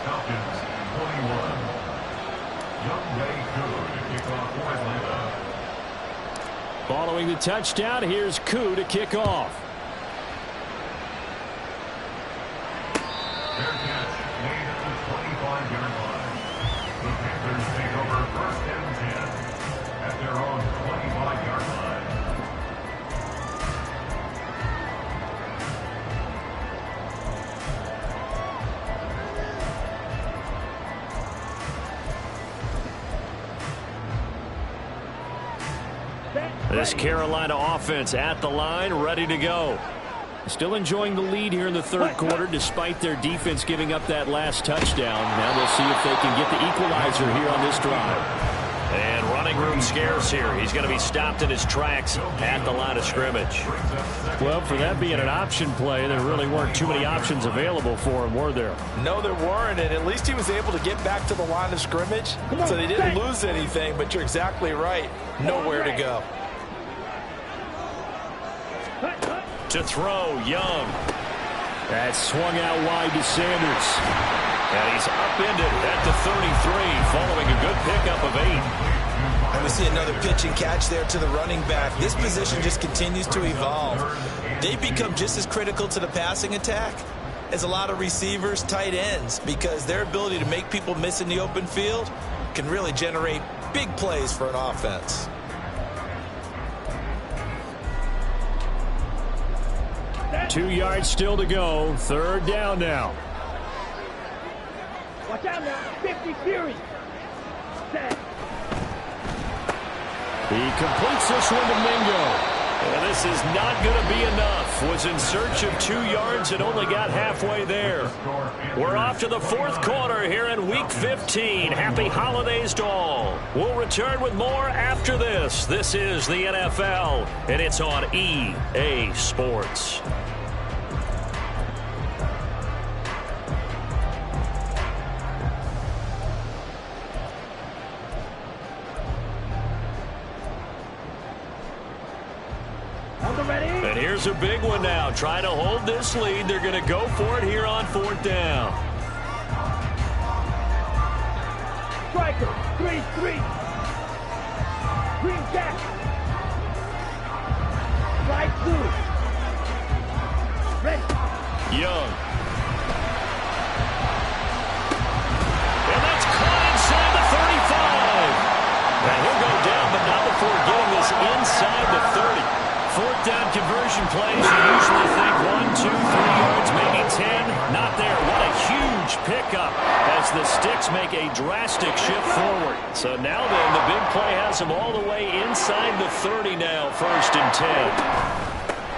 Falcons 21. Young Ray Koo to kick off for Atlanta. Following the touchdown, here's Koo to kick off. Their catch made at the 25-yard line. The Panthers take over 1st and 10 at their own 25-yard line. This Carolina offense at the line, ready to go. Still enjoying the lead here in the 3rd quarter, despite their defense giving up that last touchdown. Now we'll see if they can get the equalizer here on this drive. And running room scarce here. He's going to be stopped in his tracks at the line of scrimmage. Well, for that being an option play, there really weren't too many options available for him, were there? No, there weren't, and at least he was able to get back to the line of scrimmage, so they didn't lose anything, but you're exactly right. Nowhere to go. To throw, Young. That swung out wide to Sanders. And he's upended at the 33, following a good pickup of 8. And we see another pitch and catch there to the running back. This position just continues to evolve. They become just as critical to the passing attack as a lot of receivers, tight ends, because their ability to make people miss in the open field can really generate big plays for an offense. Two yards still to go. Third down now. Watch out now. 50 Fury. Set. He completes this one to Mingo. And this is not going to be enough. Was in search of 2 yards and only got halfway there. We're off to the fourth quarter here in Week 15. Happy holidays to all. We'll return with more after this. This is the NFL, and it's on EA Sports. And here's a big one now. Trying to hold this lead. They're going to go for it here on fourth down. Striker. 3-3. Green Jack. Slide through. Ready. Young. And that's caught inside the 35. And he'll go down, but not before getting this inside the 30. Fourth down conversion plays, you usually think 1, 2, 3 yards, maybe 10. Not there. What a huge pickup as the Sticks make a drastic shift forward. So now then, the big play has them all the way inside the 30 now, 1st and 10.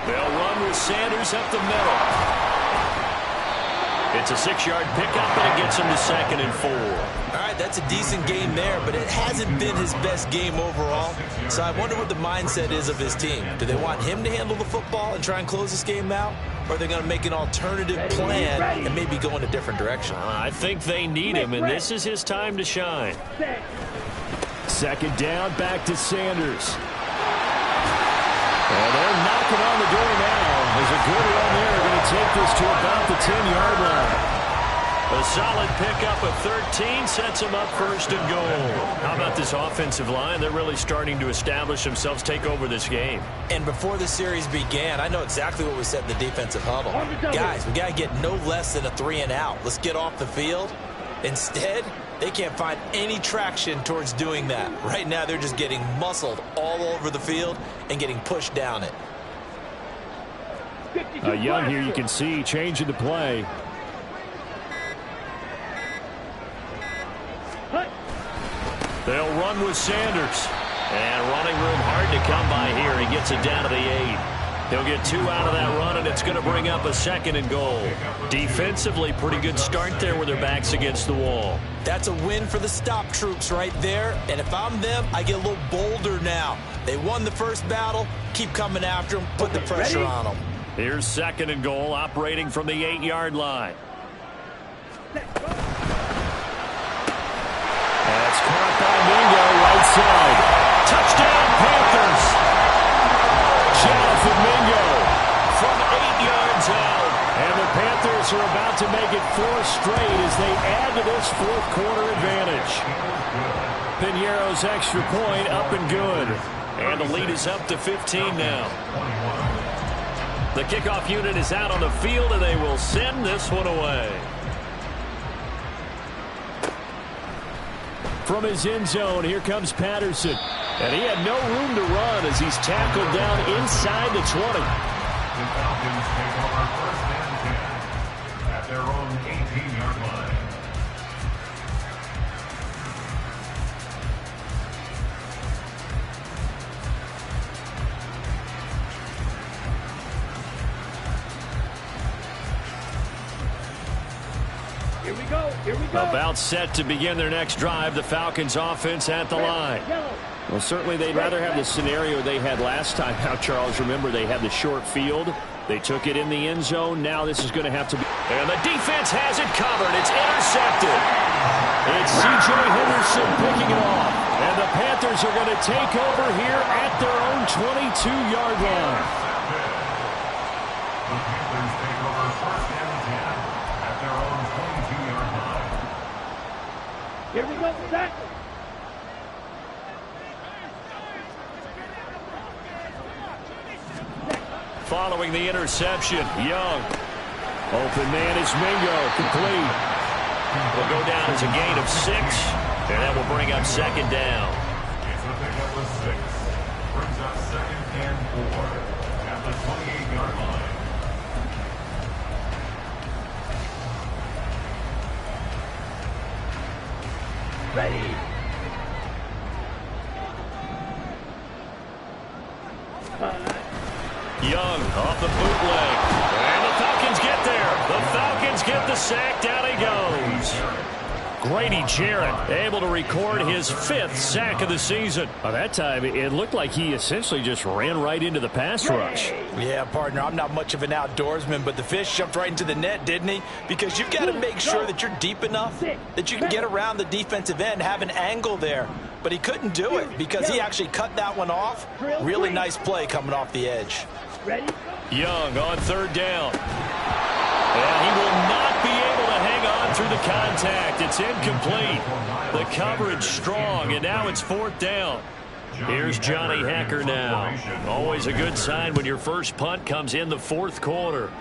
They'll run with Sanders up the middle. It's a 6-yard pickup, and it gets him to 2nd and 4. All right, that's a decent game there, but it hasn't been his best game overall. So I wonder what the mindset is of his team. Do they want him to handle the football and try and close this game out? Or are they going to make an alternative plan and maybe go in a different direction? I think they need him, and this is his time to shine. 2nd down, back to Sanders. And they're knocking on the door now. There's a good run there. Going to take this to about the 10-yard line. A solid pickup of 13 sets him up 1st and goal. How about this offensive line? They're really starting to establish themselves, take over this game. And before the series began, I know exactly what we said in the defensive huddle. Guys, we got to get no less than a 3-and-out. Let's get off the field. Instead, they can't find any traction towards doing that. Right now, they're just getting muscled all over the field and getting pushed down it. Young here, you can see, changing the play. They'll run with Sanders. And running room hard to come by here. He gets it down to the 8. He'll get 2 out of that run, and it's going to bring up a 2nd and goal. Defensively, pretty good start there with their backs against the wall. That's a win for the stop troops right there. And if I'm them, I get a little bolder now. They won the first battle. Keep coming after them. Put the pressure on them. Here's 2nd and goal, operating from the 8-yard line. That's caught by Mingo, right side. Touchdown, Panthers. Jonathan Mingo from 8 yards out. And the Panthers are about to make it 4 straight as they add to this fourth quarter advantage. Piñeiro's extra point up and good. And the lead is up to 15 now. The kickoff unit is out on the field, and they will send this one away. From his end zone, here comes Patterson. And he had no room to run as he's tackled down inside the 20. The Falcons take over 1st and 10 at their own 18-yard line. Here we go. Here we go. About set to begin their next drive. The Falcons offense at the line. Well, certainly they'd rather have the scenario they had last time. Now, Charles, remember they had the short field. They took it in the end zone. Now this is going to have to be. And the defense has it covered. It's intercepted. It's C.J. Henderson picking it off. And the Panthers are going to take over here at their own 22-yard line. The Panthers take over first and 10 at their own 22-yard line. Here we go, Zach. Following the interception, Young. Open man is Mingo, complete. Will go down as a gain of 6, and that will bring up second down. It's a pickup of 6. Brings up second and 4 at the 28-yard line. Ready. Young off the bootleg. And the Falcons get there. The Falcons get the sack. Down he goes. Grady Jarrett able to record his 5th sack of the season. By that time, it looked like he essentially just ran right into the pass rush. Yeah, partner, I'm not much of an outdoorsman, but the fish jumped right into the net, didn't he? Because you've got to make sure that you're deep enough that you can get around the defensive end, have an angle there. But he couldn't do it because he actually cut that one off. Really nice play coming off the edge. Ready? Young on 3rd down. And he will not be able to hang on through the contact. It's incomplete. The coverage strong, and now it's 4th down. Here's Johnny Hekker now. Always a good sign when your first punt comes in the 4th quarter.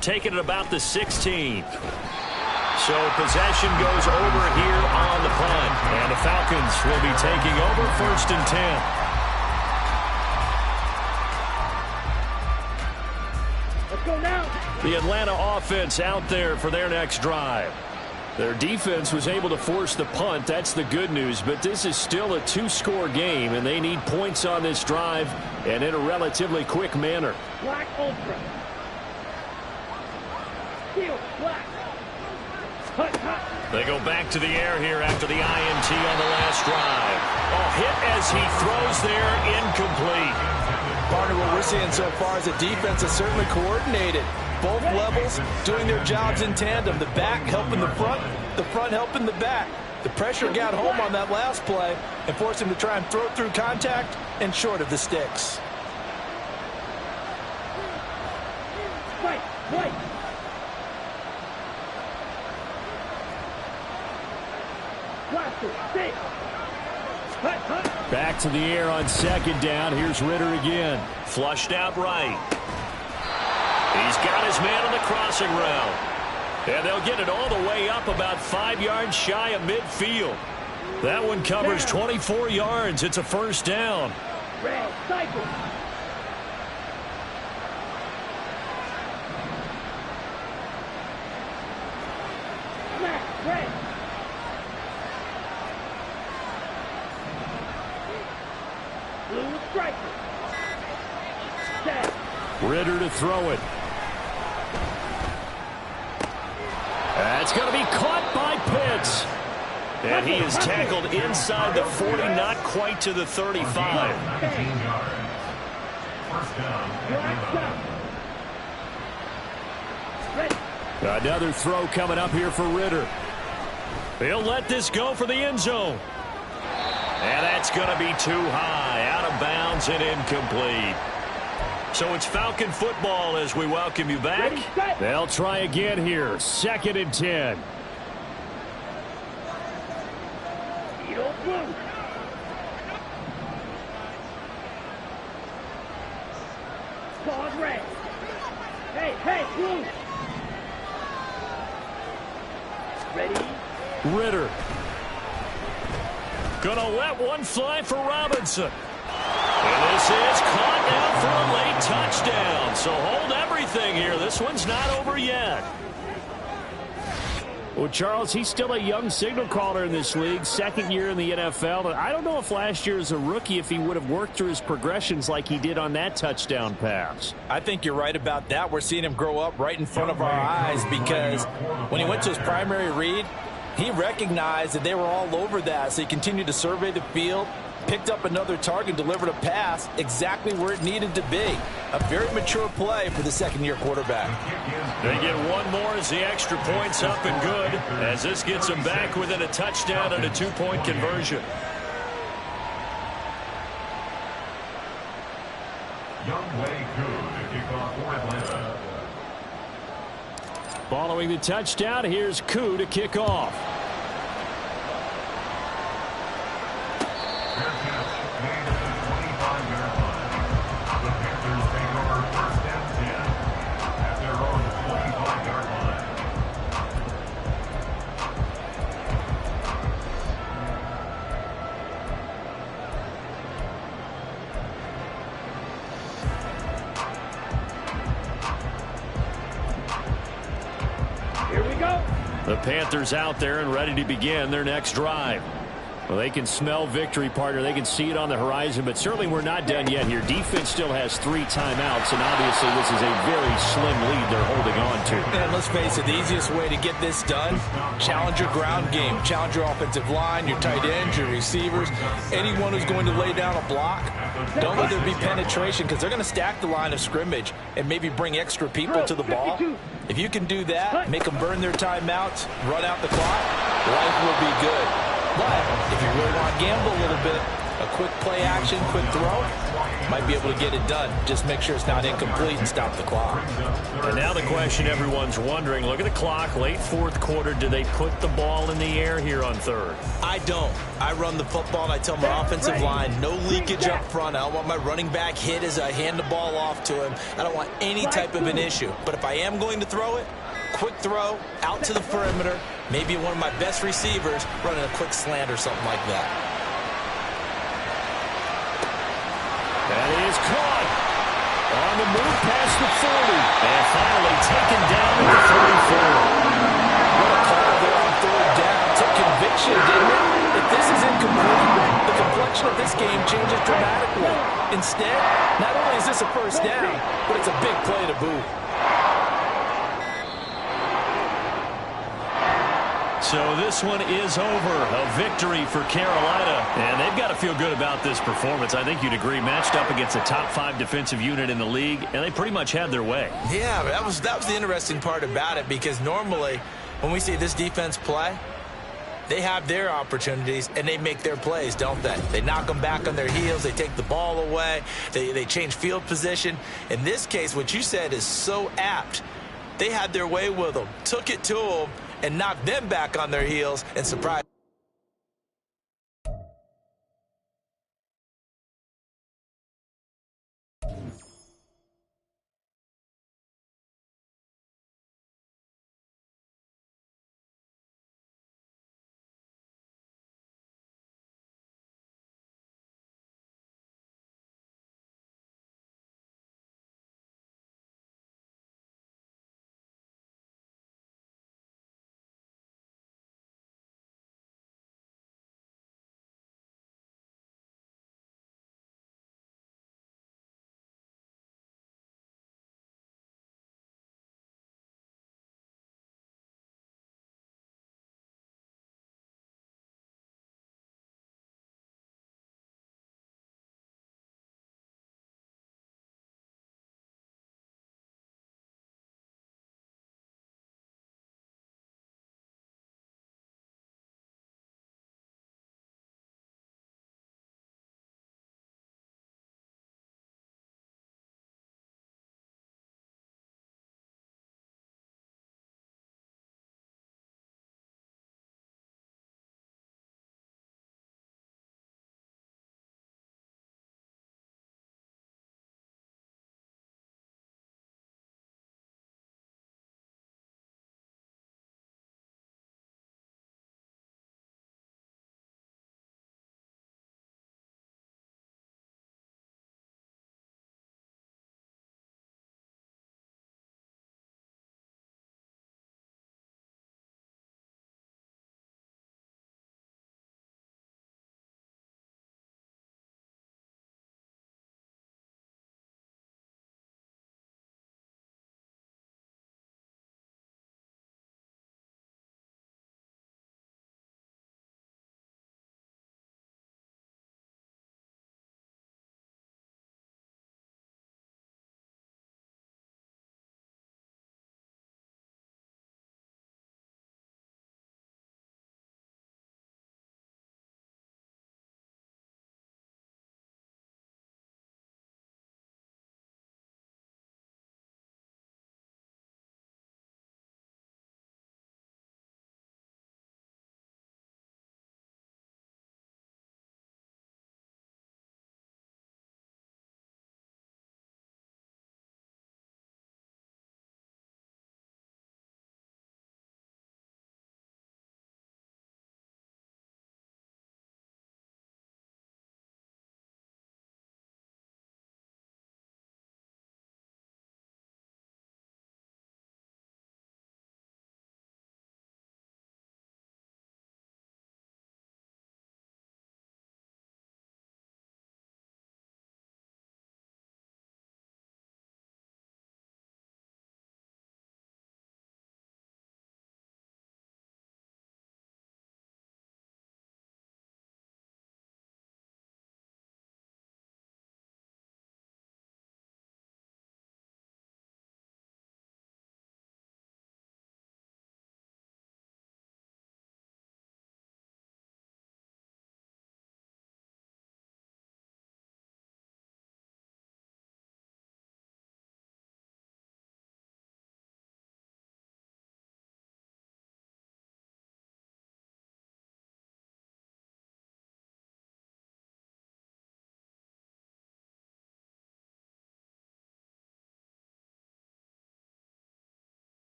Taking it about the 16. So possession goes over here on the punt. And the Falcons will be taking over 1st and 10. Let's go now. The Atlanta offense out there for their next drive. Their defense was able to force the punt. That's the good news. But this is still a 2-score game, and they need points on this drive and in a relatively quick manner. Black Ultra. Steel black. Hut, hut. They go back to the air here after the INT on the last drive. Hit as he throws there, incomplete. Partner, what we're seeing so far is the defense is certainly coordinated. Both levels doing their jobs in tandem. The back helping the front helping the back. The pressure got home on that last play and forced him to try and throw through contact and short of the sticks. Fight. Blaster, stay. Hut. Back to the air on 2nd down. Here's Ritter again. Flushed out right. He's got his man on the crossing route. And they'll get it all the way up about 5 yards shy of midfield. That one covers 24 yards. It's a 1st down. Red, cycle. Smack, red. Blue striker. Set. Ritter to throw it. That's going to be caught by Pitts. And he is tackled inside the 40, not quite to the 35. 19 yards. First down. Ready. Another throw coming up here for Ritter. He'll let this go for the end zone. And that's going to be too high, out of bounds and incomplete. So it's Falcon football as we welcome you back. Ready, set. They'll try again here. 2nd and 10. Steel blue. Claws red. Hey, blue. Ready. Ritter. Gonna let one fly for Robinson. And this is caught now for a late touchdown. So hold everything here. This one's not over yet. Well, Charles, he's still a young signal caller in this league, second year in the NFL. And I don't know if last year as a rookie if he would have worked through his progressions like he did on that touchdown pass. I think you're right about that. We're seeing him grow up right in front of our eyes because when he went to his primary read, he recognized that they were all over that, so he continued to survey the field, picked up another target, delivered a pass exactly where it needed to be. A very mature play for the second-year quarterback. They get one more as the extra point's up and good, as this gets them back within a touchdown and a two-point conversion. Youngway Koo to kick off for Atlanta. Following the touchdown, here's Koo to kick off. Fair catch made at the 25-yard line. The Panthers take over first and 10 at their own 25-yard line. Here we go. The Panthers out there and ready to begin their next drive. Well, they can smell victory, partner. They can see it on the horizon, but certainly we're not done yet here. Defense still has 3 timeouts, and obviously this is a very slim lead they're holding on to. And let's face it, the easiest way to get this done, challenge your ground game. Challenge your offensive line, your tight ends, your receivers, anyone who's going to lay down a block. Don't let there be penetration because they're going to stack the line of scrimmage and maybe bring extra people to the ball. If you can do that, make them burn their timeouts, run out the clock, life will be good. But if you really want to gamble a little bit, a quick play action, quick throw, might be able to get it done. Just make sure it's not incomplete and stop the clock. And now the question everyone's wondering, look at the clock, late fourth quarter, do they put the ball in the air here on third? I don't. I run the football and I tell my offensive line, no leakage up front. I don't want my running back hit as I hand the ball off to him. I don't want any type of an issue. But if I am going to throw it, quick throw, out to the perimeter, maybe one of my best receivers running a quick slant or something like that. That is caught. On the move past the 40. And finally taken down at the 34. What a call there on third down. Took conviction, didn't it? If this is incomplete, the complexion of this game changes dramatically. Instead, not only is this a first down, but it's a big play to boot. So this one is over. A victory for Carolina. And they've got to feel good about this performance. I think you'd agree. Matched up against a top 5 defensive unit in the league, and they pretty much had their way. Yeah, that was the interesting part about it, because normally when we see this defense play, they have their opportunities and they make their plays, don't they? They knock them back on their heels. They take the ball away. They change field position. In this case, what you said is so apt. They had their way with them, took it to them, and knocked them back on their heels and surprised.